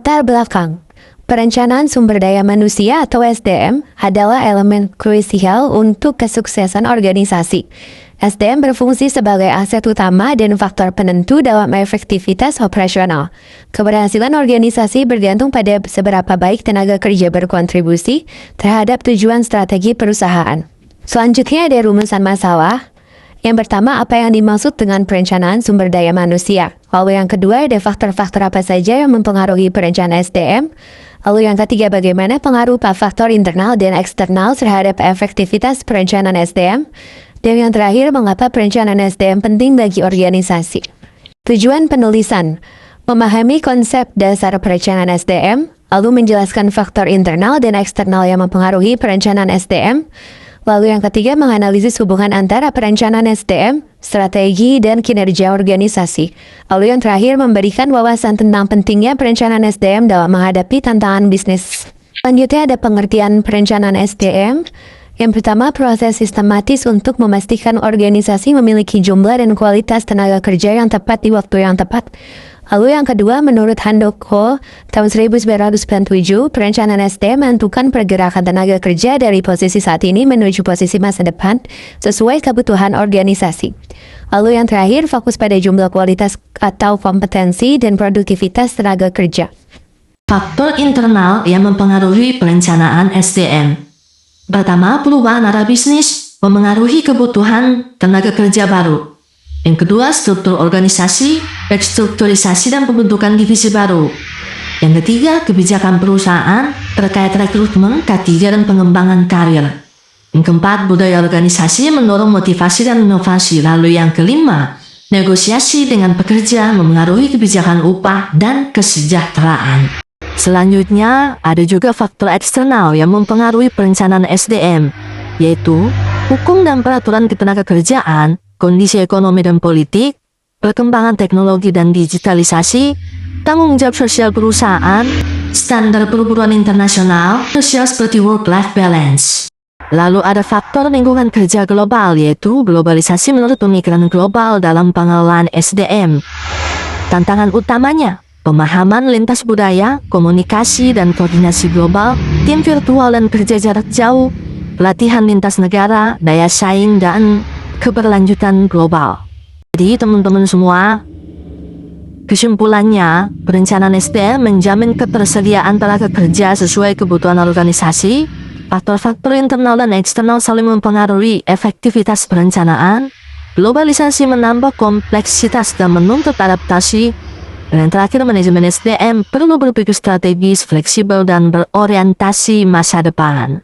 Latar belakang perencanaan sumber daya manusia atau SDM adalah elemen krusial untuk kesuksesan organisasi. SDM berfungsi sebagai aset utama dan faktor penentu dalam efektivitas operasional. Keberhasilan organisasi bergantung pada seberapa baik tenaga kerja berkontribusi terhadap tujuan strategi perusahaan. Selanjutnya ada rumusan masalah. Yang pertama, apa yang dimaksud dengan perencanaan sumber daya manusia? Lalu yang kedua, ada faktor-faktor apa saja yang mempengaruhi perencanaan SDM? Lalu yang ketiga, bagaimana pengaruh faktor internal dan eksternal terhadap efektivitas perencanaan SDM? Dan yang terakhir, mengapa perencanaan SDM penting bagi organisasi? Tujuan penulisan: memahami konsep dasar perencanaan SDM, lalu menjelaskan faktor internal dan eksternal yang mempengaruhi perencanaan SDM. Lalu yang ketiga, menganalisis hubungan antara perencanaan SDM, strategi, dan kinerja organisasi. Lalu yang terakhir, memberikan wawasan tentang pentingnya perencanaan SDM dalam menghadapi tantangan bisnis. Selanjutnya ada pengertian perencanaan SDM. Yang pertama, proses sistematis untuk memastikan organisasi memiliki jumlah dan kualitas tenaga kerja yang tepat di waktu yang tepat. Lalu yang kedua, menurut Handoko tahun 1997, perencanaan SDM menentukan pergerakan tenaga kerja dari posisi saat ini menuju posisi masa depan sesuai kebutuhan organisasi. Lalu yang terakhir, fokus pada jumlah kualitas atau kompetensi dan produktivitas tenaga kerja. Faktor internal yang mempengaruhi perencanaan SDM. Pertama, perubahan arah bisnis memengaruhi kebutuhan tenaga kerja baru. Yang kedua, struktur organisasi, restrukturisasi dan pembentukan divisi baru. Yang ketiga, kebijakan perusahaan terkait rekrutmen, K3 dan pengembangan karir. Yang keempat, budaya organisasi mendorong motivasi dan inovasi. Lalu yang kelima, negosiasi dengan pekerja memengaruhi kebijakan upah dan kesejahteraan. Selanjutnya, ada juga faktor eksternal yang mempengaruhi perencanaan SDM, yaitu hukum dan peraturan ketenagakerjaan, kondisi ekonomi dan politik, perkembangan teknologi dan digitalisasi, tanggung jawab sosial perusahaan, standar perburuan internasional, sosial seperti work-life balance. Lalu ada faktor lingkungan kerja global, yaitu globalisasi menurut pemikiran global dalam pengelolaan SDM. Tantangan utamanya, pemahaman lintas budaya, komunikasi dan koordinasi global, tim virtual dan kerja jarak jauh, pelatihan lintas negara, daya saing, dan keberlanjutan global. Jadi teman-teman semua, kesimpulannya, perencanaan SDM menjamin ketersediaan tenaga kerja sesuai kebutuhan organisasi. Faktor-faktor internal dan eksternal saling mempengaruhi efektivitas perencanaan. Globalisasi menambah kompleksitas dan menuntut adaptasi. Dan yang terakhir, manajemen SDM perlu berpikir strategis, fleksibel, dan berorientasi masa depan.